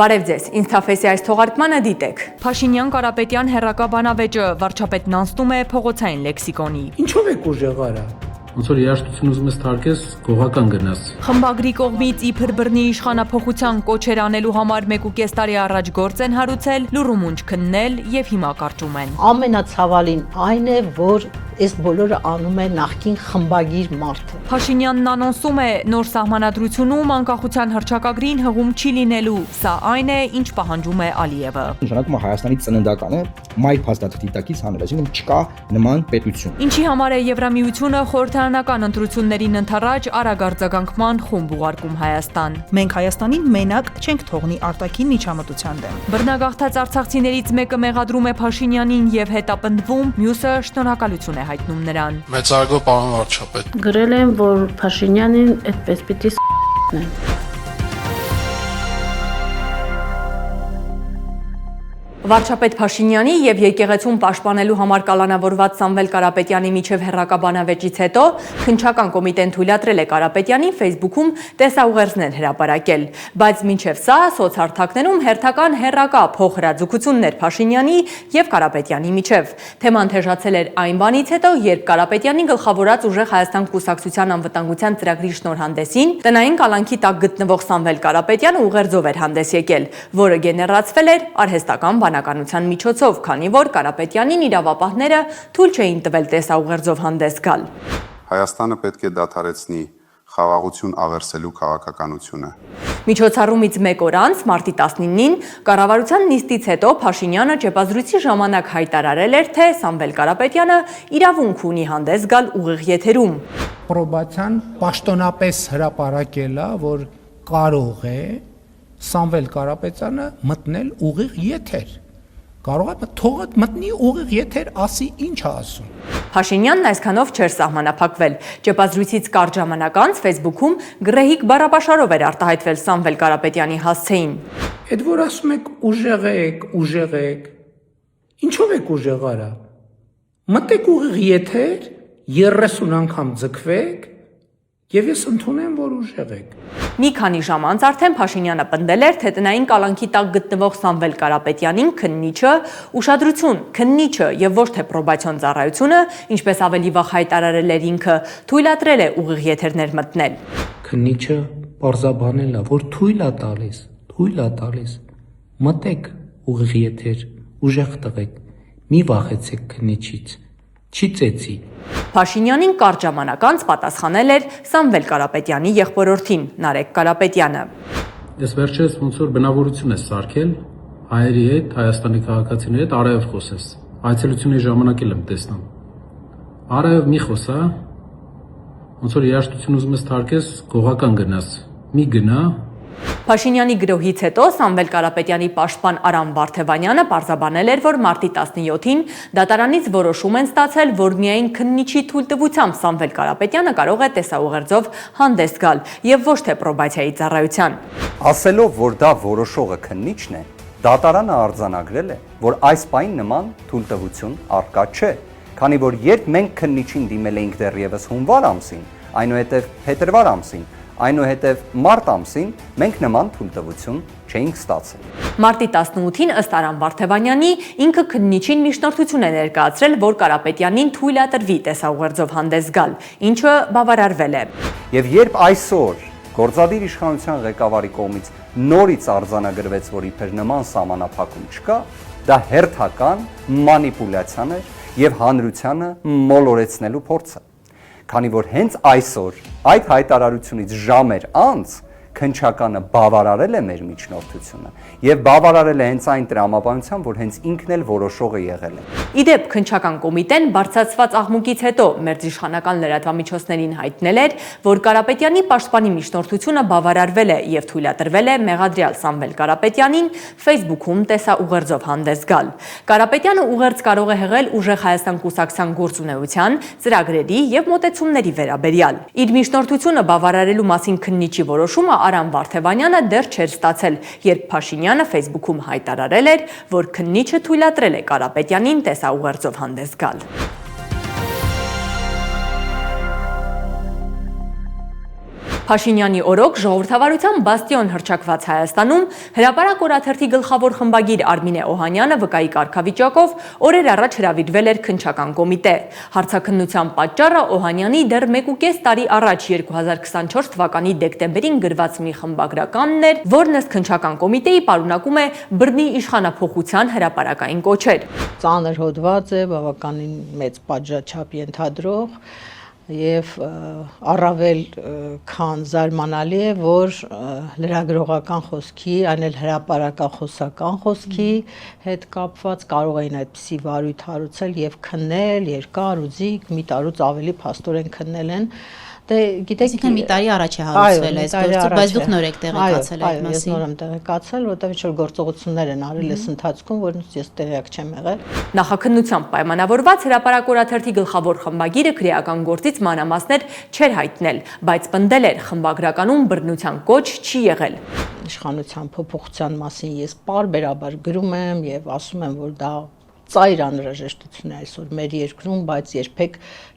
Բարև ձեզ, ինստաֆեսի այս թողարկմանը դիտեք։ Փաշինյան-Կարապետյան հեռակա բանավեճը վարչապետն անցնում է փողոցային լեքսիկոնի։ Ինչով եք ուժեղարա։ Ոնց որ երաշտություն ուզում ես թարգես, գողական գնաս։ Խմբագրի կողմից իբր բռնի իշխանափոխության կոչեր անելու համար 1.5 տարի առաջ գործ են հարուցել, լուրումունջ քննել եւ հիմա կարճում են։ Ամենացավալին այն է, որ այս բոլորը անում է նախկին խմբագիր մարդը։ Փաշինյանն անոնսում է նոր սահմանադրությունում անկախության հռչակագրին հղում չի լինելու, սա այն է, ինչ պահանջում է Ալիևը։ Նշանակում է Հայաստանի ծննդականը մայր փաստաթղթի տակից հանել, այսինքն չկա նման պետություն։ Ինչի համար է Եվրամիությունը խորհրդարանական ընտրություններին ընդառաջ արագ արձագանքման խումբ ուղարկում Հայաստան։ Մենք Հայաստանին մենակ չենք թողնի արտաքին միջամտության դեմ։ Բռնագաղթած արցախցիներից մեկը մեղադրում է Փաշինյանին եւ հետապնդվում, մյուսը շնորհակալություն է հայտնում նրան։ Մեծարգո պարոն վարչապետ։ Գրել եմ, որ Փաշինյանին այդպես պիտի ս***նեն։ Վարչապետ Փաշինյանի եւ եկեղեցուն պաշտպանելու համար կալանավորված Սամվել Կարապետյանի միջև հեռակա բանավեճից հետո քննչական կոմիտեն թույլատրել է Կարապետյանին Facebook-ում տեսաուղերձներ հրապարակել, բայց մինչև սա սոցհարթակներում հերթական հեռակա փոխհրաձգություններ Փաշինյանի եւ Կարապետյանի միջև։ Թեման թեժացել էր այն բանից հետո, երբ Կարապետյանի գլխավորած ուժեղ Հայաստան կուսակցության անվտանգության ծրագրի շնորհանդեսին տնային կալանքի տակ գտնվող Սամվել Կարապետյանը ուղերձով էր հանդես եկել, որը գեներացվել էր արհեստական բանականության միջոցով, քանի որ Կարապետյանին իրավապահները թույլ չէին տվել տեսաուղերձով հանդես գալ։ Հայաստանը պետք է դադարեցնի խաղաղություն աղերսելու քաղաքականությունը։ Միջոցառումից մեկ օր անց, մարտի 19-ին, կառավարության նիստից հետո Փաշինյանը ճեպազրույցի ժամանակ հայտարարել էր, թե Սամվել Կարապետյանը իրավունք ունի հանդես գալ ուղիղ եթերում։ Պրոբացիան պաշտոնապես հրապարակել է, որ կարող է Սամվել Կարապետյանը մտնել ուղիղ եթեր։ Կարող է թողդ մտնի ուղիղ եթեր, ասի ինչ է ասում։ Փաշինյանն այսքանով չէր սահմանափակվել։ Ճեպազրույցից կարճ ժամանակ անց Facebook-ում գռեհիկ բառապաշարով էր արտահայտվել Սամվել Կարապետյանի հասցեին։ Այդ որ ասում եք ուժեղ եք, ինչով եք ուժեղարա։ Մտեք ուղիղ եթեր, 30 անգամ ձգվեք, եւ ես ընդունեմ, որ ուժեղ եք։ Մի քանի ժամ անց արդեն Փաշինյանը պնդել էր, թե տնային կալանքի տակ գտնվող Սամվել Կարապետյանին քննիչը, ուշադրություն, քննիչը եւ ոչ թե պրոբացիոն ծառայությունը, ինչպես ավելի վաղ հայտարարել էր ինքը, թույլատրել է ուղիղ եթերներ մտնել։ Քննիչը պարզաբանել է, որ թույլ է տալիս։ Մտեք ուղիղ եթեր, ուժեղ տղեկ, մի վախեցեք քննիչից։ Չի ծեծի։ Փաշինյանին կարճ ժամանակ անց պատասխանել էր Սամվել Կարապետյանի եղբորորդին Նարեկ Կարապետյանը։ Ես վերջերս ոնց որ բնավորություն ես սարքել հայերի հետ, Հայաստանի քաղաքացիների հետ արև խոսես։ Այցելությունների ժամանակ եմ տեսնում։ Արև մի խոսա, ոնց որ երաշտություն ուզում ես թարգես, գողական գնաս։ Մի գնա։ Փաշինյանի գրոհից հետո Սամվել Կարապետյանի պաշտպան Արամ Վարդևանյանը պարզաբանել էր, որ մարտի 17-ին դատարանից որոշում են ստացել, որ միայն քննիչի թույլտվությամբ Սամվել Կարապետյանը կարող է տեսաուղերձով հանդես գալ եւ ոչ թե պրոբացիայի ծառայության։ Ասելով, որ դա որոշողը քննիչն է, դատարանը արձանագրել է, որ այս պայն նման թույլտվություն առկա չէ, քանի որ երբ մենք քննիչին դիմել էինք դեռևս հունվար ամսին, այնուհետև փետրվար ամսին, այնուհետև մարտ ամսին մենք նման թույլտվություն չէինք ստացել։ Մարտի 18-ին ըստ Արամ Վարդևանյանի ինքը քննիչին միջնորդություն է ներկայացրել, որ Կարապետյանին թույլատրվի տեսաուղերձով հանդես գալ, ինչը բավարարվել է։ Եվ երբ այսօր գործադիր իշխանության ղեկավարի կողմից նորից արձանագրվեց, որ իբր նման սահմանափակում չկա, դա հերթական մանիպուլյացիան էր եւ հանրությանը մոլորեցնելու փորձը։ Քանի որ հենց այսօր այդ հայտարարությունից ժամեր անց քննչականը բավարարել է մեր միջնորդությունը եւ բավարարել է հենց այն տրամաբանությամբ, որ հենց ինքն էլ որոշողը եղել է։ Իդեպ քննչական կոմիտեն բարձրացված աղմուկից հետո մերձիշխանական լրատվամիջոցներին հայտնել էր, որ Կարապետյանի պաշտպանի միջնորդությունը բավարարվել է եւ թույլատրվել է մեղադրյալ Սամվել Կարապետյանին Facebook-ում տեսաուղերձով հանդես գալ։ Կարապետյանը ուղերձ կարող է հղել ուժեղ Հայաստան կուսակցության գործունեության, ծրագրերի եւ մոտեցումների վերաբերյալ։ Իր միջնորդությունը բավարարելու մասին քննիչի որոշումը Արամ Վարդևանյանը դեռ չէր ստացել, երբ Փաշինյանը Facebook-ում հայտարարել էր, որ քննիչը թույլատրել է Կարապետյանին տեսաուղերձով հանդես գալ։ Փաշինյանի օրոք ժողովրդավարության բաստիոն հռչակված Հայաստանում հրապարակ օրաթերթի գլխավոր խմբագիր Արմինե Օհանյանը վկայի կարգավիճակով օրեր առաջ հրավիրվել էր քննչական կոմիտե։ Հարցաքննության պատճառը Օհանյանի դեռ 1.5 տարի առաջ 2024 թվականի դեկտեմբերին գրված մի խմբագրականն էր, որն ըստ քննչական կոմիտեի պարունակում է բռնի իշխանափոխության հրապարակային կոչեր։ Ծանր հոդված է, բավականին մեծ պատժաչափ ենթադրող եւ առավել քան զարմանալի է, որ լրագրողական խոսքի, այն էլ հրապարակախոսական խոսքի հետ կապված կարող էին այդպիսի վարույթ հարուցել եւ քննել երկար ու զիգ, մի տարուց ավելի փաստորեն քննել են։ Դե գիտեք, մի տարի առաջ է հարուցվել այս գործը, բայց դուք նոր եք տեղեկացել այդ մասին։ Ես նոր եմ տեղեկացել, որտեղ ինչ-որ գործողություններ են արել այս ընթացքում, որոնց ես տեղյակ չեմ եղել։ Նախաքննությամբ պայմանավորված հրապարակ օրաթերթի գլխավոր խմբագիրը քրեական գործից մանրամասներ չէր հայտնել, բայց պնդել էր խմբագրականում բռնության կոչ չի եղել։ Իշխանության փոփոխության մասին ես պարբերաբար գրում եմ եւ ասում եմ, որ դա ծայր անհրաժեշտություն է այսօր մեր երկրում, բայց երբեք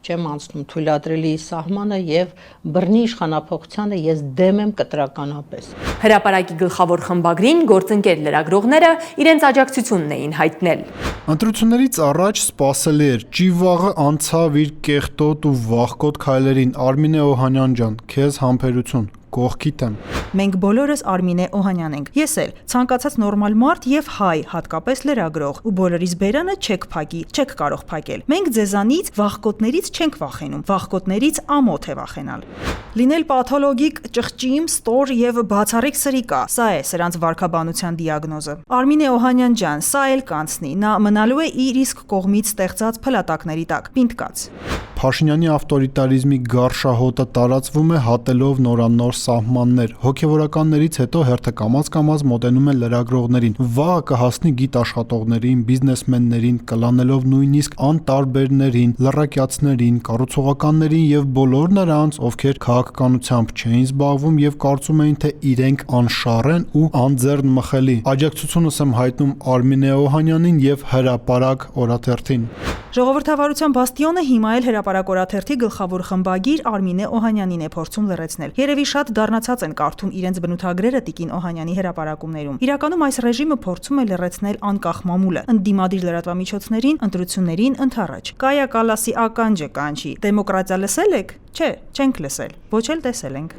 չեմ անցնում թույլատրելի սահմանը եւ բռնի իշխանափոխությանը ես դեմ եմ կտրականապես։ Հրապարակի գլխավոր խմբագրին գործընկեր լրագրողները իրենց աջակցությունն էին հայտնել։ Ընտրություններից առաջ սպասելի էր ճիվաղը անցավ իր կեղտոտ ու վախկոտ քայլերին։ Արմինե Օհանյան ջան, քեզ համբերություն, կողքիդ եմ։ Մենք բոլորս Արմինե Օհանյան ենք։ Ես էլ ցանկացած նորմալ մարդ եւ հայ, հատկապես լրագրող, ու բոլորիս բերանը չեք փակի, չեք կարող փակել։ Մենք ձեզանից վախկոտներից չենք վախենում, վախկոտներից ամոթ է վախենալ։ Լինել պաթոլոգիկ ճղճիմ, ստոր եւ բացառիկ սրիկա, սա է սրանց վարքաբանության դիագնոզը։ Արմինե Օհանյան ջան, սա էլ կանցնի, նա մնալու է իր իսկ կողմից ստեղծած փլատակների տակ, պինդ կաց։ Փաշինյանի ավտորիտարիզմի գարշահոտը տարածվում է հատելով նորանոր սահմաններ։ Հոգևորականներից հետո հերթը կամաց մոտենում են լրագրողներին։ Վաղը կհասնի գիտ աշխատողներին, բիզնեսմեններին, կլանելով նույնիսկ անտարբերներին, լռակյացներին, կառուցողականներին եւ բոլոր նրանց, ովքեր քաղաքականությամբ չէին զբաղվում եւ կարծում էին, թե իրենք անշարժ են ու անձեռնմխելի։ Աջակցությունս եմ հայտնում Արմինե Օհանյանին եւ հրապարակ օրաթերթին։ Ժողովրդավարության բաստիոնը հիմա էլ հրապարակ օրաթերթի գլխավոր խմբագիր Արմինե Օհանյանին է փորձում լռեցնել։ Երևի շատ դառնացած են կարդում իրենց բնութագրերը տիկին Օհանյանի հրապարակումներում։ Իրականում այս ռեժիմը փորձում է լռեցնել անկախ մամուլը, ընդդիմադիր լրատվամիջոցներին, ընտրություններին ընդառաջ։ Կայա Կալասի ականջը կանչի։ Դեմոկրատիա լսել եք։ Չէ, չենք լսել, ոչ էլ տեսել ենք։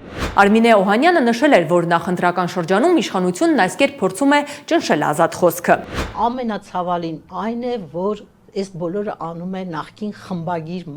Արմինե Օհանյանը նշել էր, որ նախընտրական շրջանում իշխանությունն այս կերպ փորձում է ճնշել ազատ խոսքը։ Ամենացավալին այն է, որ այս բոլորը անում է նախկին խմբագիր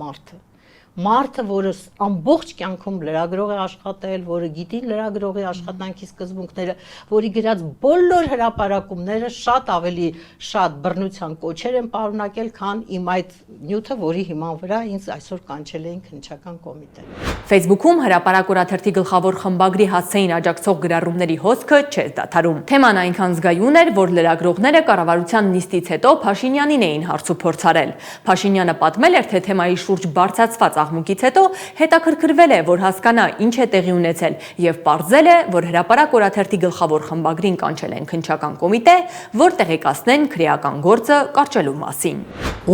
մարդը, որը ամբողջ կյանքում լրագրող է աշխատել, որը գիտի լրագրողի աշխատանքի սկզբունքները, որի գրած բոլոր հրապարակումները շատ ավելի շատ բռնության կոչեր են պարունակել, քան իմ այդ նյութը, որի հիման վրա ինձ այսօր կանչել էին քննչական կոմիտե։ Facebook-ում հրապարակ օրաթերթի գլխավոր խմբագրի հասցեին աջակցող գրառումների հոսքը չէր դադարում։ Թեման այնքան զգայուն էր, որ լրագրողները կառավարության նիստից հետո Փաշինյանին էին հարցուփորձ արել։ Փաշինյանը պատմել էր, թե թեմայի շուրջ բարձրացված աղմուկից հետո հետաքրքրվել է, որ հասկանա ինչ է տեղի ունեցել եւ պարզել է, որ հրապարակ օրաթերթի գլխավոր խմբագրին կանչել են քննչական կոմիտե, որ տեղեկացնեն քրեական գործը կարճելու մասին։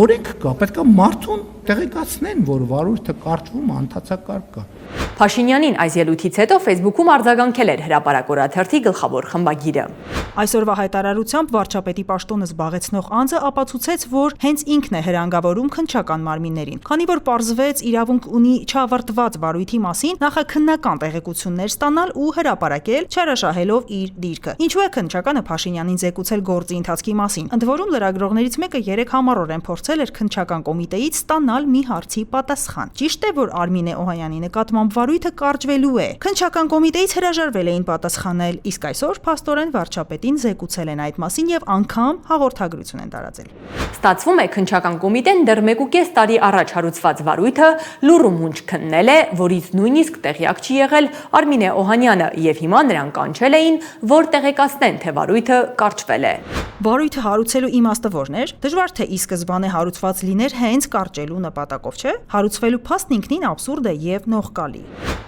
Օրենք կա, պետք է մարդուն տեղեկացնեն, որ վարույթը կարճվում, ընթացակարգ կա։ Փաշինյանին այս ելույթից հետո Facebook-ում արձագանքել էր հրապարակ օրաթերթի գլխավոր խմբագիրը։ Այսօրվա հայտարարությամբ վարչապետի պաշտոնը զբաղեցնող անձը ապացուցեց, որ հենց ինքն է հրանգավորում քննչական մարմիններին։ Քանի որ պարզվեց իրավունք ունի չավարտված վարույթի մասին նախաքննական տեղեկություններ ստանալ ու հրապարակել, չարաշահելով իր դիրքը։ Ինչու է քննչականը Փաշինյանին զեկուցել գործի ընթացքի մասին։ Ընդ որում լրագրողներից մեկը 3 համառորեն փորձել էր քննչական կոմիտեից ստանալ մի հարցի պատասխան։ Ճիշտ է, որ Արմինե Օհանյանի նկատմամբ վարույթը կարճվելու է։ Քննչական կոմիտեից հրաժարվել էին պատասխանել, իսկ այսօր փաստորեն վարչապետին զեկուցել են այդ մասին եւ անգամ հաղորդագրություն են տարածել։ Ստացվում է քննչական կոմիտեն դեռ 1.5 տարի առաջ հարուցված վարույթը լուրումունջ քննել է, որից նույնիսկ տեղյակ չի եղել Արմինե Օհանյանը եւ հիմա նրան կանչել էին, որ տեղեկացնեն, թե վարույթը կարճվել է։ Վարույթը հարուցելու իմաստը որն էր։ Դժվար թե ի սկզբանե հարուցված լիներ հենց կարճելու նպատակով, չէ՞։ Հարուցվելու փաստն ինքնին աբսուրդ է եւ նողկալի։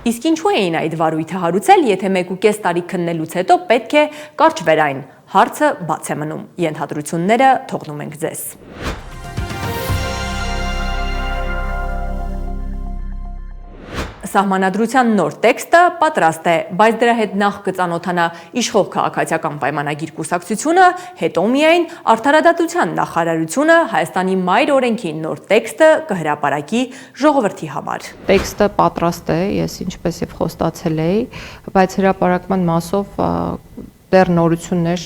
Իսկ ինչու էին այդ վարույթը հարուցել, եթե 1.5 տարի քննելուց հետո պետք է կարճվեր այն։ Հարցը բաց է մնում։ Ենթադրությունները թողնում ենք ձեզ։ Սահմանադրության նոր տեքստը պատրաստ է, բայց դրա հետ նախ կծանոթանա իշխող քաղաքացիական պայմանագիր կուսակցությունը, հետո միայն Արդարադատության նախարարությունը Հայաստանի մայր օրենքի նոր տեքստը կհրապարակի ժողովրդի համար։ Տեքստը պատրաստ է, ես ինչպես եւ խոստացել էի, բայց հրապարակման մասով դեռ նորություններ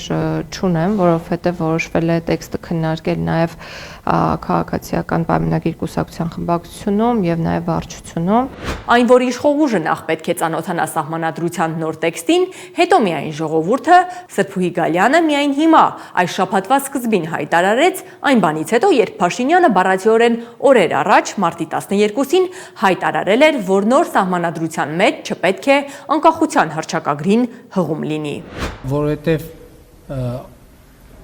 չունեմ, որովհետև որոշվել է տեքստը քննարկել նաև քաղաքացիական պայմանագիր կուսակցության խմբակցությունում եւ նաև վարչությունում։ Այն, որ իշխող ուժը նախ պետք է ծանոթանա Սահմանադրության նոր տեքստին, հետո միայն ժողովուրդը, Սրբուհի Գալյանը միայն հիմա այս շաբաթվա սկզբին հայտարարեց այն բանից հետո, երբ Փաշինյանը բառացիորեն օրեր առաջ մարտի 12-ին հայտարարել էր, որ նոր Սահմանադրության մեջ չպետք է անկախության հռչակագրին հղում լինի։ Որովհետև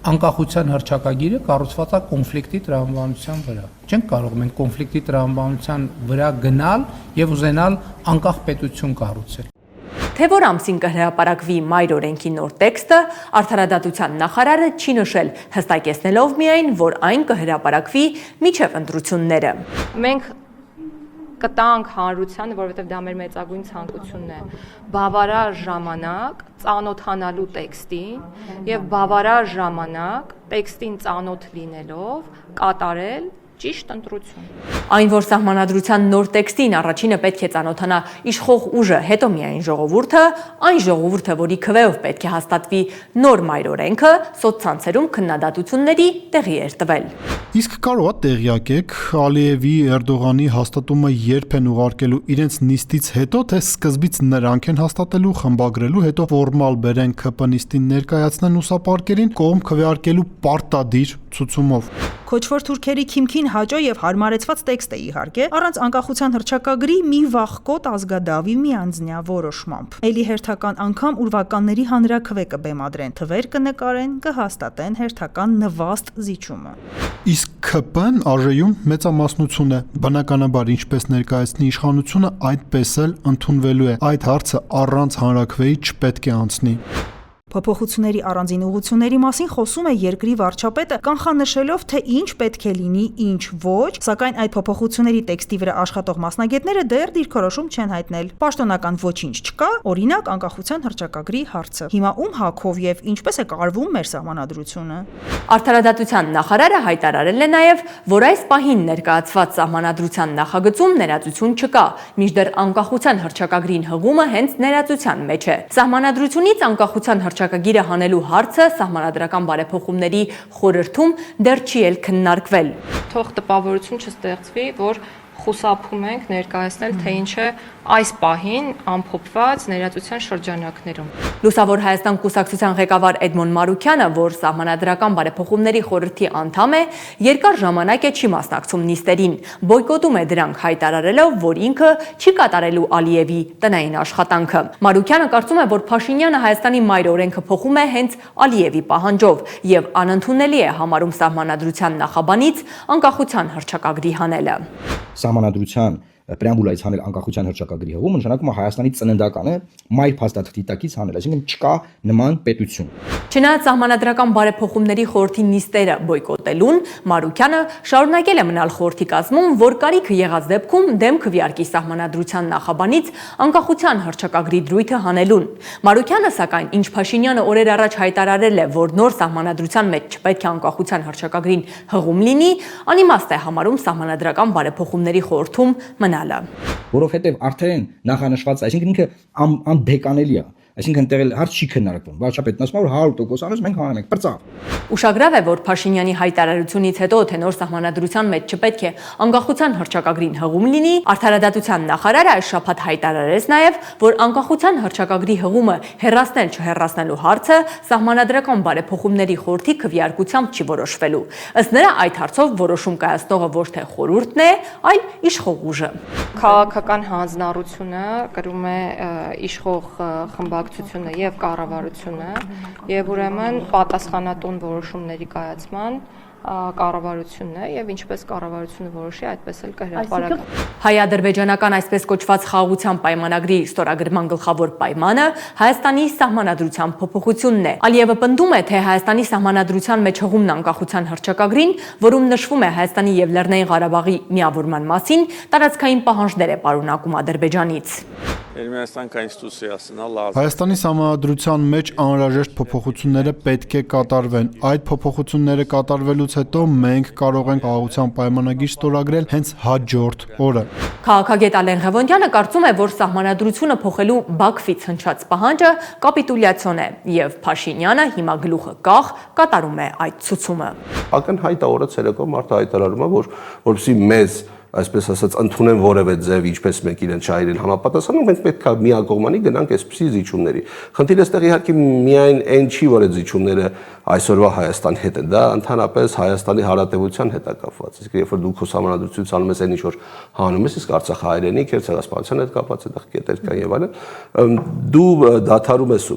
անկախության հռչակագիրը կառուցված է կոնֆլիկտի տրամաբանության վրա։ Չենք կարող մենք կոնֆլիկտի տրամաբանության վրա գնալ եւ ուզենալ անկախ պետություն կառուցել։ Թե որ ամսին կհրապարակվի մայր օրենքի նոր տեքստը, Արդարադատության նախարարը չի նշել, հստակեցնելով միայն, որ այն կհրապարակվի մինչև ընտրությունները։ Մենք կտանք հանրությանը, որովհետև դա մեր մեծագույն ցանկությունն է, բավարար ժամանակ ծանոթանալու տեքստին եւ բավարար ժամանակ տեքստին ծանոթ լինելով կատարել ճիշտ ընտրություն։ Այն, որ Սահմանադրության նոր տեքստին առաջինը պետք է ծանոթանա իշխող ուժը, հետո միայն ժողովուրդը, այն ժողովուրդը, որի քվեով պետք է հաստատվի նոր մայր օրենքը, սոցցանցերում քննադատությունների տեղի էր տվել։ Իսկ կարող է տեղյակեք Ալիևի Էրդողանի հաստատումը երբ են ուղարկելու իրենց նիստից հետո, թե սկզբից նրանք են հաստատելու, խմբագրելու, հետո ֆորմալ բերեն ԿՊ նիստին ներկայացնեն ուսապարկերին, կողմ քվեարկելու պարտադիր ցուցումով։ Քոչվոր թուրքերի քիմքին հաճո եւ հարմարեցված տեքստ է իհարկե, առանց անկախության հռչակագրի մի վախկոտ ազգադավի միանձնյա որոշմամբ։ Էլի հերթական անգամ ուրվականների հանրաքվե կբեմադրեն, թվեր կնկարեն, կհաստատեն հերթական նվաստ զիջումը։ Իսկ ԿՊ-ն ԱԺ-ում մեծամասնություն է, բնականաբար ինչպես ներկայացնի իշխանությունը, այդպես էլ ընդունվելու է։ Այդ հարցը առանց հանրաքվեի չպետք է անցնի։ Փոփոխությունների առանձին ուղղությունների մասին խոսում է երկրի վարչապետը, կանխանշելով, թե ինչ պետք է լինի, ինչ ոչ, սակայն այդ փոփոխությունների տեքստի վրա աշխատող մասնագետները դեռ դիրքորոշում չեն հայտնել։ Պաշտոնական ոչինչ չկա, օրինակ անկախության հռչակագրի հարցը։ Հիմա ում հակով եւ ինչպես է կարվում մեր Սահմանադրությունը։ Արդարադատության նախարարը հայտարարել է նաև, որ այս պահին ներկայացված Սահմանադրության նախագծում ներածություն չկա, մինչդեռ անկախության հռչակագրին հղումը հենց ներածության մեջ է։ Սահմանադրությունից անկախության հռչակագիրը հանելու հարցը Սահմանադրական բարեփոխումների խորհրդում դեռ չի էլ քննարկվել։ Թող տպավորություն չստեղծվի, որ խուսափում ենք ներկայացնել, թե ինչ է այս պահին ամփոփված ներածության շրջանակներում։ Լուսավոր Հայաստան կուսակցության ղեկավար Էդմոն Մարուքյանը, որ Սահմանադրական բարեփոխումների խորհրդի անդամ է, երկար ժամանակ է չի մասնակցում նիստերին, բոյկոտում է դրանք, հայտարարելով, որ ինքը չի կատարելու Ալիևի տնային աշխատանքը։ Մարուքյանը կարծում է, որ Փաշինյանը Հայաստանի մայր օրենքը փոխում է հենց Ալիևի պահանջով եւ անընդունելի է համարում Սահմանադրության նախաբանից անկախության հռչակագրի հանելը։ Սահմանադրության պրեամբուլայից հանել անկախության հռչակագրի հղումը նշանակում է Հայաստանի ծննդականը մայր փաստաթղթի տակից հանել, այսինքն չկա նման պետություն։ Չնայած Սահմանադրական բարեփոխումների խորհրդի նիստերը բոյկոտելուն, Մարուքյանը շարունակել է մնալ խորհրդի կազմում, որ կարիքը եղած դեպքում դեմ քվեարկի Սահմանադրության նախաբանից անկախության հռչակագրի դրույթը հանելուն։ Մարուքյանը, սակայն, ինչ Փաշինյանը օրեր առաջ հայտարարել է, որ նոր Սահմանադրության մեջ չպետք է անկախության հռչակագրին հղում լինի, անիմաստ է համարում Սահմանադրական բարեփոխումների խորհրդում մնալը։ Որովհետև արդեն նախանշված, այսինքն ինքը անբեկանելի է, այսինքն տեղել հարց չի քննարկվում։ Վարչապետն ասում է, որ 100% անես մենք հանում ենք, պրծավ։ Ուշագրավ է, որ Փաշինյանի հայտարարությունից հետո, թե նոր Սահմանադրության մեջ չպետք է անկախության հռչակագրին հղում լինի, Արդարադատության նախարարը այս շաբաթ հայտարարեց նաև, որ անկախության հռչակագրի հղումը հեռացնել չհեռացնելու հարցը Սահմանադրական բարեփոխումների խորհրդի քվեարկությամբ չի որոշվելու։ Ըստ նրա, այդ հարցով որոշում կայացնողը ոչ թե խորհուրդն է, այլ իշխող ուժը։ Քաղաքական հանձնառությունը կրում է իշխող խմբակցությունը եւ կառավարությունը եւ ուրեմն պատասխանատուն որոշումների կայացման կառավարությունն է եւ ինչպես կառավարությունը որոշի, այդպես էլ կհրապարակվի։ Հայ-ադրբեջանական այսպես կոչված խաղաղության պայմանագրի ստորագրման գլխավոր պայմանը Հայաստանի սահմանադրության փոփոխությունն է։ Ալիևը պնդում է, թե Հայաստանի սահմանադրության մեջ հղումն անկախության հռչակագրին, որում նշվում է Հայաստանի եւ Լեռնային Ղարաբաղի միավորման մասին, տարածքային պահանջներ է պարունակում Ադրբեջանից։ Հայաստանի սահմանադրության մեջ անհրաժեշտ փոփոխությունները պետք է կատարվեն։ Այդ փոփոխությունները կատարվելուց հետո մենք կարող ենք խաղաղության պայմանագիր ստորագրել հենց հաջորդ օրը։ Քաղաքագետ Ալեն Ղևոնդյանը կարծում է, որ սահմանադրությունը փոխելու Բաքվից հնչած պահանջը կապիտուլյացիոն է եւ Փաշինյանը հիմա գլուխը կախ կատարում է այդ ցուցումը։ Ակնհայտ է օրը ցերեկով մարդը հայտարարում է, որպեսզի մեզ այսպես ասած ընդունեն որևէ ձև, ինչպես մենք իրեն շահերին համապատասխանում, մենք պետք է միակողմանի գնանք այսպիսի զիջումների։ Խնդիրը այստեղ իհարկե միայն այն չի, որ այդ զիջումները այսօրվա Հայաստանի հետ են, դա ընդհանրապես Հայաստանի հարատեվության հետ է կապված։ Իսկ երբ որ դու քո սահմանադրությունից անում ես այն ինչ որ հանում ես, իսկ Արցախը հայրենիք է, ցեղասպանության հետ կապված է, այդտեղ կետեր կան եւ այլն, դու դադարում ես,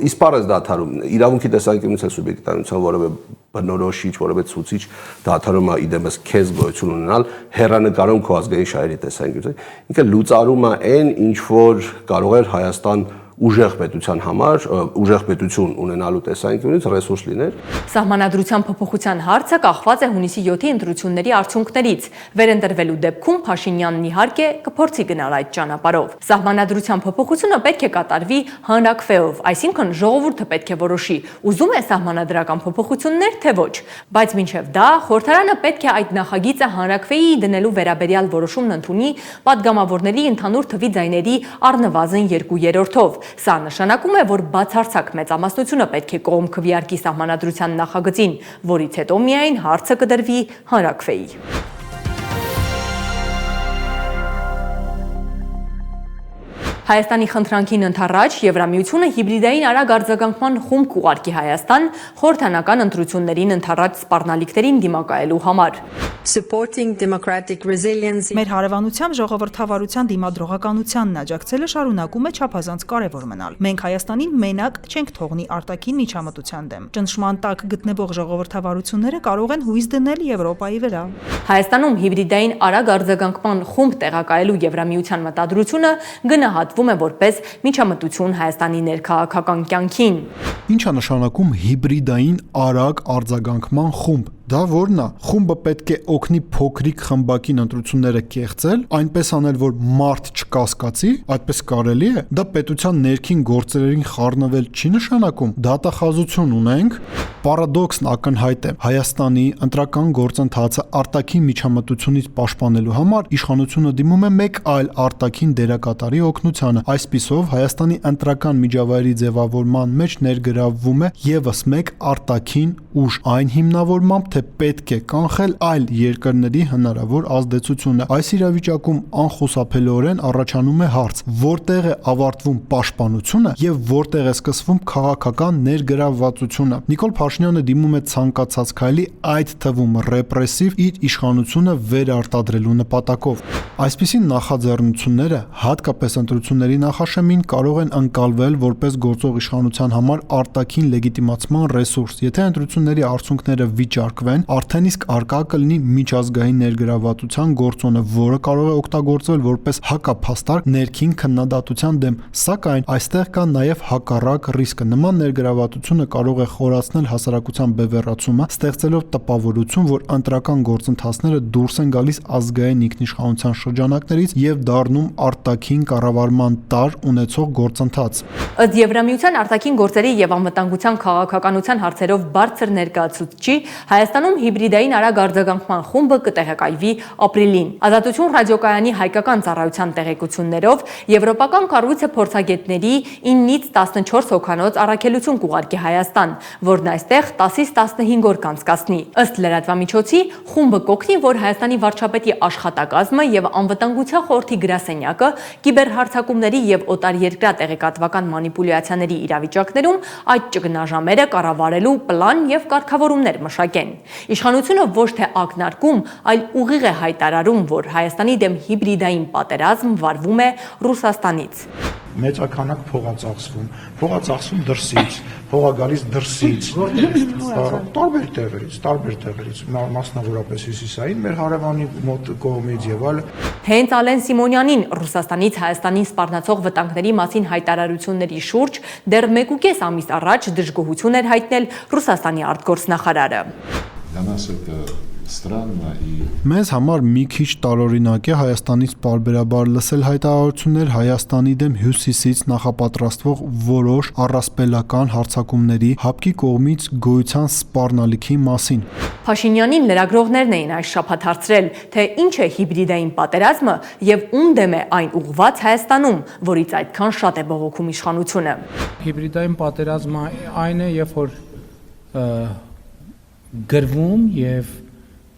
իսպար ես դադարում, իրավունքի տեսանկյունից էլ սուբյեկտիվության որևէ բնորոշիչ, որևէ ցուցիչ դադարում է իդեմս քեզ գոյություն ունենալ հերանեկարում քո ազգային շահերի տեսանկյունից։ Ինքը լուծարում է այն, ինչ որ կարող էր Հայաստան ուժեղ պետության համար, ուժեղ պետություն ունենալու տեսանկյունից ռեսուրս լիներ։ Սահմանադրության փոփոխության հարցը կախված է հունիսի 7-ի ընտրությունների արդյունքներից։ Վերընտրվելու դեպքում Փաշինյանն իհարկե կփորձի գնալ այդ ճանապարհով։ Սահմանադրության փոփոխությունը պետք է կատարվի հանրակրվեով, այսինքն ժողովուրդը պետք է որոշի՝ ուզում է սահմանադրական փոփոխություններ, թե ոչ։ Բայց մինչև դա խորհրդարանը պետք է այդ նախագիծը հանրակրվեի դնելու վերաբերյալ որոշումն ընդունի պատգամավորների ընդհանուր թվի ձայների առնվազն 2/3-ով։ Սա նշանակում է, որ բացարձակ մեծամասնությունը պետք է կողմ քվեարկի սահմանադրության նախագծին, որից հետո միայն հարցը կդրվի հանրակրվեի։ Հայաստանի խնդրանքին ընդառաջ Եվրամիությունը հիբրիդային արագ արձագանքման խումբ կուղարկի Հայաստան խորհրդանական ընտրություններին ընդառաջ սպառնալիքներին դիմակայելու համար։ Մեր հարևանությամբ ժողովրդավարության դիմադրողականությանն աջակցելը շարունակում է չափազանց կարևոր մնալ։ Մենք Հայաստանին մենակ չենք թողնի արտաքին միջամտության դեմ։ Ճնշման տակ գտնվող ժողովրդավարությունները կարող են հույս դնել Եվրոպայի վրա։ Հայաստանում հիբրիդային արագ արձագանքման խումբ տեղակայելու Եվրամիության մտադրությունը գնահատվում է որպես միջամտություն Հայաստանի ներքաղաքական կյանքին։ Ինչ է նշանակում հիբրիդային արագ արձագանքման խումբ։ Դա որն է։ Խումբը պետք է օգնի փոքրիկ խմբակին ընտրությունները կեղծել, այնպես անել, որ մարդ չկասկածի, այդպես կարելի է։ Դա պետության ներքին գործերին խառնվել չի նշանակում։ Դատախազություն ունենք։ Պարադոքսն ակնհայտ է։ Հայաստանի ընտրական գործընթացը արտաքին միջամտությունից պաշտպանելու համար իշխանությունը դիմում է մեկ այլ արտաքին դերակատարի օգնությանը։ Այսպիսով Հայաստանի ընտրական միջավայրի ձևավորման մեջ ներգրավվում է եւս մեկ արտաքին ուժ, այն հիմնավորմամբ թե պետք է կանխել այլ երկրների հնարավոր ազդեցությունը։ Այս իրավիճակում անխուսափելիորեն առաջանում է հարց. որտեղ է ավարտվում պաշտպանությունը եւ որտեղ է սկսվում քաղաքական ներգրավվածությունը։ Նիկոլ Փաշինյանը դիմում է ցանկացած քայլի, այդ թվում ռեպրեսիվ իր իշխանությունը վերարտադրելու նպատակով։ Այսպիսի նախաձեռնությունները հատկապես ընտրությունների նախաշեմին կարող են ընկալվել որպես գործող իշխանության համար արտաքին լեգիտիմացման ռեսուրս։ Եթե ընտրությունների արդյունքները վիճարկվեն, արդեն իսկ արկա կլինի միջազգային ներգրավվածության գործոնը, որը կարող է օգտագործվել որպես հակափաստարկ ներքին քննադատության դեմ, սակայն այստեղ կա նաև հակառակ ռիսկը։ Նման ներգրավվածությունը կարող է խորացնել հասարակության բևեռացումը, ստեղծելով տպավորություն, որ ընտրական գործընթացները դուրս են գալիս ազգային ինքնիշխանության շրջանակներից եւ դառնում արտաքին կառավարման տար ունեցող գործընթաց։ Ըստ Եվրամիության արտաքին գործերի եւ անվտանգության քաղաքականության հարցերով բարձր ներկայացուցիչի Հայաստանում հիբրիդային արագ արձագանքման խումբը կտեղեկայվի ապրիլին։ Ազատություն ռադիոկայանի հայկական ծառայության տեղեկություններով եվրոպական կառույցը փորձագետների 9-ից 14 հոգանոց առաքելություն կուղարկի Հայաստան, որն այստեղ 10-ից 15 օր կանցկացնի։ Ըստ լրատվամիջոցի խումբը կօգնի, որ Հայաստանի վարչապետի աշխատակազմը եւ անվտանգության խորհրդի գրասենյակը կիբերհարձակումների եւ օտարերկրյա տեղեկատվական մանիպուլյացիաների իրավիճակներում այդ ճգնաժամերը կառավարելու պլան եւ կարգավորումներ մշակեն։ Իշխանությունը ոչ թե ակնարկում, այլ ուղիղ է հայտարարում, որ Հայաստանի դեմ հիբրիդային պատերազմ վարվում է Ռուսաստանից։ մեծականակ փող է ծախսվում դրսից, փող է գալիս դրսից, տարբեր տեղերից, մասնավորապես Հյուսիսային մեր հարևանի մոտ կողմից եւ այլն։ Հենց Ալեն Սիմոնյանին Ռուսաստանից Հայաստանին սպառնացող վտանգների մասին հայտարարությունների շուրջ դեռ 1.5 ամիս առաջ դժգոհություն էր հայտնել Ռուսաստանի արտգործնախարարը։ Մեզ համար մի քիչ տարօրինակ է Հայաստանից պարբերաբար լսել հայտարարություններ Հայաստանի դեմ Հյուսիսից նախապատրաստվող որոշ առասպելական հարձակումների ՀԱՊԿ-ի կողմից գոյության սպառնալիքի մասին։ Փաշինյանին լրագրողներն էին այս շաբաթ հարցրել, թե ինչ է հիբրիդային պատերազմը եւ ում դեմ է այն ուղղված Հայաստանում, որից այդքան շատ է բողոքում իշխանությունը։ Հիբրիդային պատերազմը այն է, երբ որ գրվում եւ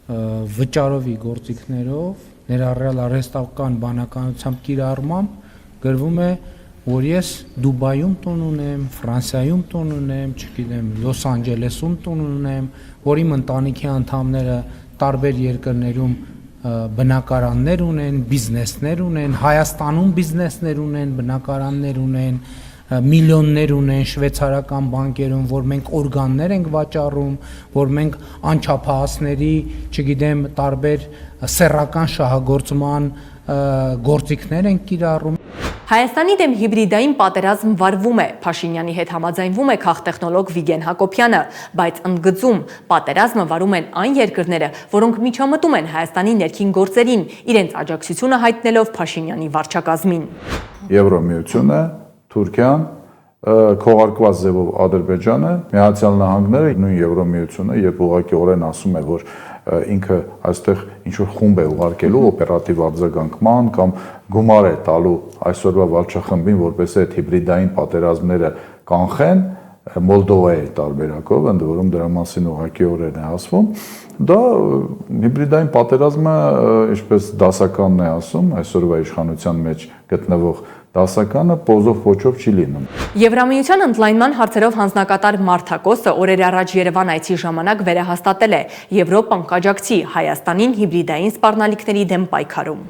վճարովի գործիքներով, ներառյալ արհեստական բանականությամբ կիրառմամբ գրվում է, որ ես Դուբայում տուն ունեմ, Ֆրանսիայում տուն ունեմ, չգիտեմ, Լոս Անջելեսում տուն ունեմ, որ իմ ընտանիքի անդամները տարբեր երկրներում բնակարաններ ունեն, բիզնեսներ ունեն, Հայաստանում բիզնեսներ ունեն, բնակարաններ ունեն, միլիոններ ունեն շվեյցարական բանկերում, որ մենք օրգաններ ենք վաճառում, որ մենք անչափահասների, չգիտեմ, տարբեր սեռական շահագործման գործիքներ ենք կիրառում։ Հայաստանի դեմ հիբրիդային պատերազմ վարվում է, Փաշինյանի հետ համաձայնվում է քաղտեխնոլոգ Վիգեն Հակոբյանը, բայց ընդգծում, պատերազմը վարում են այն երկրները, որոնք միջամտում են Հայաստանի ներքին գործերին, իրենց աջակցությունը հայտնելով Փաշինյանի վարչակազմին։ Եվրոմիությունը, Թուրքիան, քողարկված ձևով Ադրբեջանը, Միացյալ Նահանգները, նույն Եվրոմիությունը, երբ ուղղակիորեն ասում է, որ ինքը այստեղ ինչ-որ խումբ է ուղարկելու օպերատիվ արձագանքման կամ գումար է տալու այսօրվա վարչախմբին, որպես այդ հիբրիդային պատերազմները կանխեն, Մոլդովայի տարբերակով, ընդ որում դրա մասին ուղղակիորեն է ասվում, դա հիբրիդային պատերազմը, ինչպես դասականն է ասում, այսօրվա իշխանության մեջ գտնվող դասականը պոզով ոչով չի լինում։ Եվրամիության ընդլայնման հարցերով հանձնակատար Մարթակոսը օրեր առաջ Երևան այցի ժամանակ վերահաստատել է Եվրոպան կաջակցի Հայաստանին հիբրիդային սպառնալիքների դեմ պայքարում։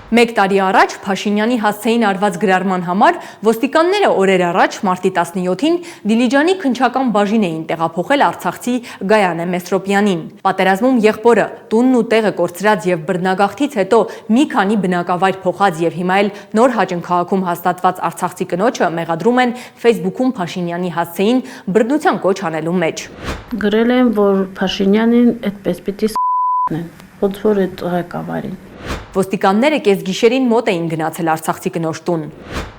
Մեկ տարի առաջ Փաշինյանի հասցեին արված գրառման համար ոստիկանները օրեր առաջ մարտի 17-ին Դիլիջանի քնչական բաժին էին տեղափոխել արցախցի Գայանե Մեսրոպյանին։ Պատերազմում եղբորը տունն ու տեղը կորցրած եւ բռնագաղթից հետո մի քանի բնակավայր փոխած եւ հիմա էլ նոր Հաճն քաղաքում հաստատված արցախցի կնոջը մեղադրում են Facebook-ում Փաշինյանի հասցեին բռնության կոչ անելու մեջ։ Գրել են, որ Փաշինյանին այդպես պիտի ս***նեն, ոնց որ այդ ղեկավարին։ Ոստիկանները կեսգիշերին մոտ էին գնացել արցախցի կնոջ տուն։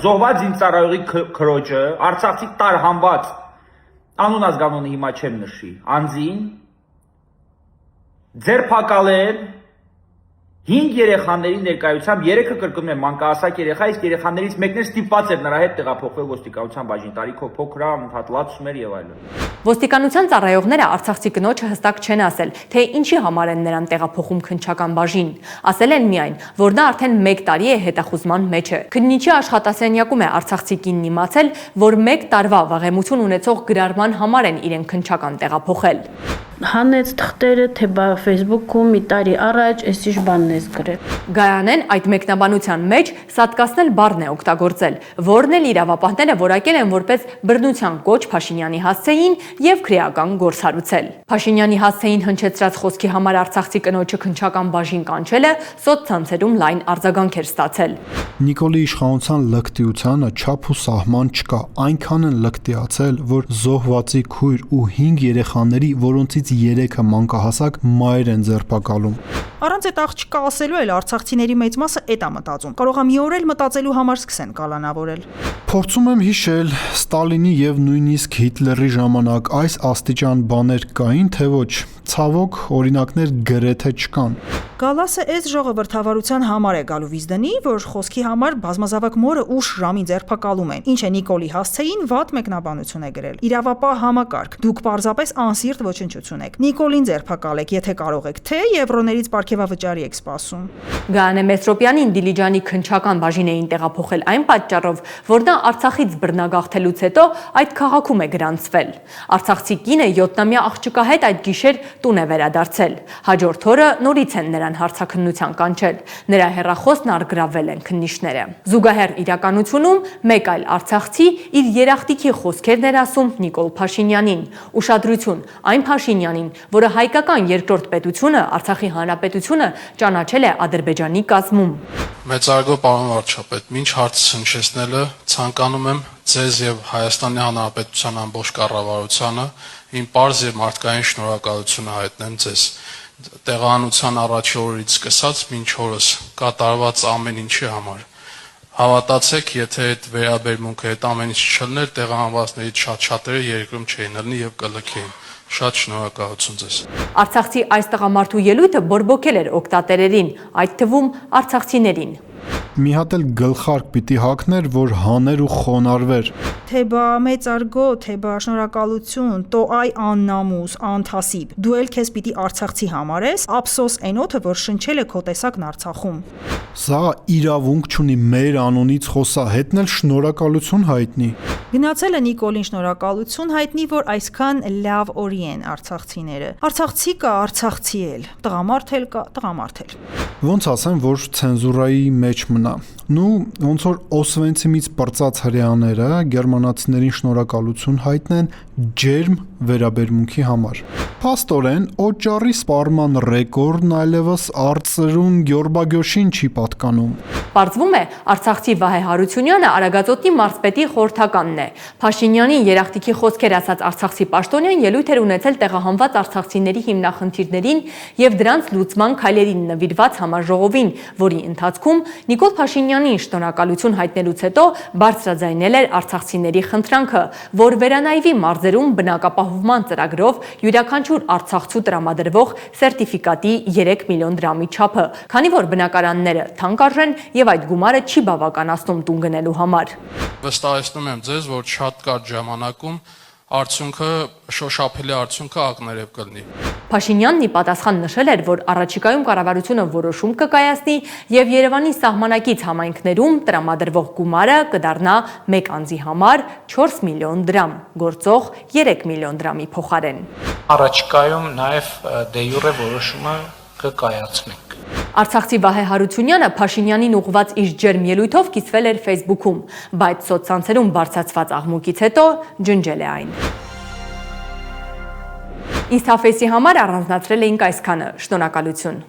Զոհված զինծառայողի քրոջը, արցախցի տարհանված, անուն ազգանունը հիմա չեմ նշի, անձին ձերբակալել 5 երեխաների ներկայությամբ 3-ը կրկնում եմ մանկահասակ երեխա, իսկ երեխաներից մեկն էլ ստիպված էր նրա հետ տեղափոխվել ոստիկանության բաժին, տարիքով փոքր, հատլացում էր եւ այլն։ Ոստիկանության ծառայողները արցախցի կնոջը հստակ չեն ասել, թե ինչի համար են նրան տեղափոխում քնչական բաժին։ Ասել են միայն, որ նա արդեն 1 տարի է հետախուզման մեջ է։ Քննիչի աշխատասենյակում է արցախցի կինն իմացել, որ 1 տարվա վաղեմություն ունեցող գրառման համար են իրեն քնչական տեղափոխել։ Հանեց թղթերը, թե Facebook-ում մի տարի առաջ էսիշ բանն ես գրել։ Գայանեն այդ մեկնաբանության մեջ սատկացնել բառն է օգտագործել, որն էլ իրավապահները որակել են որպես բռնության կոչ Փաշինյանի հասցեին եւ քրեական գործառույցել։ Փաշինյանի հասցեին հնչեցրած խոսքի համար արցախցի կնոջը քնչական բաժին կանչելը սոցցանցերում լայն արձագանք էր ստացել։ Նիկոլի իշխանության լկտիությանը չափ ու սահման չկա, այնքան են լկտիացել, որ զոհվածի քույր ու 5 երեխաների, որոնցից 3-ը մանկահասակ մայր են ձերբակալում։ Առանց այդ աղջկա ասելու էլ արցախցիների մեծ մասը էդ է մտածում։ Կարող է մի օր էլ մտածելու համար սկսեն կալանավորել։ Փորձում եմ հիշել Ստալինի եւ նույնիսկ Հիտլերի ժամանակ այս աստիճան բաներ կային, թե ոչ։ Ցավոք օրինակներ գրեթե չկան։ Գալասը այս ժողովրդավարության համար է գալու վիզդնի, որ խոսքի համար բազմազավակ մորը ուշ ժամի ձերբակալում են։ Ինչ է Նիկոլի հասցեին վատ մեկնաբանություն է գրել։ Իրավապահ համակարգ։ Դուք պարզապես անսիրտ ոչնչություն եք։ Նիկոլին ձերբակալեք, եթե կարող եք, թե եվրոներից պարգևավճարի եք սպասում։ Գայանե Մեսրոպյանին Դիլիջանի քնչական բաժին էին տեղափոխել այն պատճառով, որ նա Արցախից բռնագաղթելուց հետո այդ քաղաքում է գրանցվել։ Արցախցի կինը 7-ամյա աղջկա հետ այդ գիշեր տուն է վերադարձել։ Հաջորդ օրը նորից են նրան հարցաքննության կանչել։ Նրա հեռախոսն առգրավվել են քննիչները։ Զուգահեռ իրականությունում մեկ այլ արցախցի իր երախտիկի խոսքերն էր ասում Նիկոլ Փաշինյանին։ Ուշադրություն այն Փաշինյանին, որը հայկական երկրորդ պետությունը Արցախի հանրապետությունը ճանաչել է Ադրբեջանի կազմում։ Մեծարգո պարոն վարչապետ, մինչ հարցը հնչեցնելը ցանկանում եմ ձեզ եւ Հայաստանի Հանրապետության ամբողջ կառավարությանը իմ պարզ եւ մարդկային շնորհակալությունը հայտնեմ ձեզ։ Տեղահանության առաջի օրից սկսած մինչ օրս կատարված ամեն ինչի համար։ Հավատացեք, եթե այդ վերաբերմունքը այդ ամեն ինչ չլներ, տեղահանվածներից շատ-շատերը երկրում չէին ելնի եւ կլքեին։ Շատ շնորհակալություն ձեզ։ Արցախցի այս տղամարդու ելույթը բորբոքել էր օգտատերերին, այդ թվում արցախցիներին։ Մի հատ էլ գլխարկ պիտի հագներ, որ հաներ ու խոնարհվեր։ Թե բա մեծարգո, թե բա շնորհակալություն, տո այ աննամուս, անթասիբ։ Դու էլ քեզ պիտի արցախցի համարես, ափսոս այն օդը, որ շնչել է քո տեսակն Արցախում։ Սա իրավունք չունի մեր անունից խոսա, հետն էլ շնորհակալություն հայտնի։ Գնացել է Նիկոլին շնորհակալություն հայտնի, որ այսքան լավ օրի են արցախցիները։ Արցախցի կա, արցախցի էլ, տղամարդ էլ կա, տղամարդ էլ։ Ոնց ասեմ, որ ցենզուրայի մեջ մնա։ Նու ոնց որ Օսվենցիմից պրծած հրեաները գերմանացիներին շնորհակալություն հայտնեն ջերմ վերաբերմունքի համար։ Փաստորեն օճառի սպառման ռեկորդն այլևս արծրուն Գյորբագյոշին չի պատկանում։ Պարզվում է, արցախցի Վահե Հարությունյանը Արագածոտնի մարզպետի խորհրդականն է։ Փաշինյանի երախտիկի խոսքեր ասած արցախցի պաշտոնյան ելույթ էր ունեցել տեղահանված արցախցիների հիմնախնդիրներին եւ դրանց լուծման քայլերին նվիրված համաժողովին, որի ընթացքում Նիկոլ Փաշինյանին շնորհակալություն հայտնելուց հետո բարձրաձայնել էր արցախցիների խնդրանքը, որ վերանայվի մարզերում բնակապահովման ծրագրով յուրաքանչյուր արցախցու տրամադրվող սերտիֆիկատի 3 միլիոն դրամի չափը, քանի որ բնակարանները թանկ արժեն եւ այդ գումարը չի բավականացնում տուն գնելու համար։ Վստահեցնում եմ ձեզ, որ շատ կարճ ժամանակում արդյունքը շոշափելի արդյունքը ակներև կլինի։ Փաշինյանն ի պատասխան նշել էր, որ առաջիկայում կառավարությունը որոշում կկայացնի եւ Երևանի սահմանակից համայնքներում տրամադրվող գումարը կդառնա մեկ անձի համար 4 միլիոն դրամ, գործող 3 միլիոն դրամի փոխարեն։ Առաջիկայում նաեւ դե յուրե որոշումը կկայացնենք։ Արցախցի Վահե Հարությունյանը Փաշինյանին ուղղված իր ջերմ ելույթով կիսվել էր Facebook-ում, բայց սոցցանցերում բարձրացված աղմուկից հետո ջնջել է այն։ Ինստաֆեյսի համար առանձնացրել էինք այսքանը, շնորհակալություն։